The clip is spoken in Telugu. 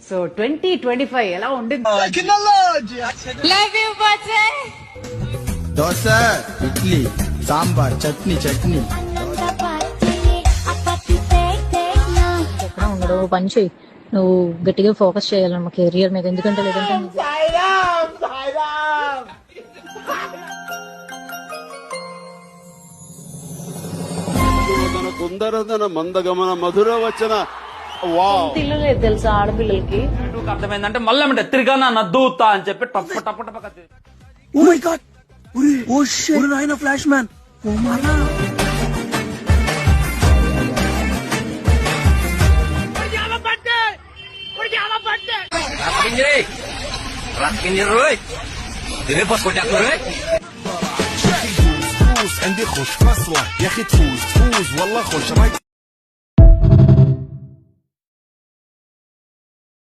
సో 2025 ఎలా ఉండింది? లవ్ యూ బచ్చే. దోశ, ఇడ్లీ, సాంబార్, చట్నీ చట్నీ. ఎక్కడ ఉండడు పని చేయి. నువ్వు గట్టిగా ఫోకస్ చేయాలన్నమా కెరియర్ మీద, ఎందుకంటే లేదంటే కుందరదన మందగమన మధుర వచన ఇల్లు లేదు తెలుసా ఆడపిల్లలకి. అర్థమైందంటే మళ్ళీ తిరిగానా నద్దూతా అని చెప్పి టప్ప టప్ప టప్ప oh my god, oh shit, నాయనా ఫ్లాష్ మ్యాన్. Oh my عندي خوش فصلة يا اخي تفوز والله خوش رايك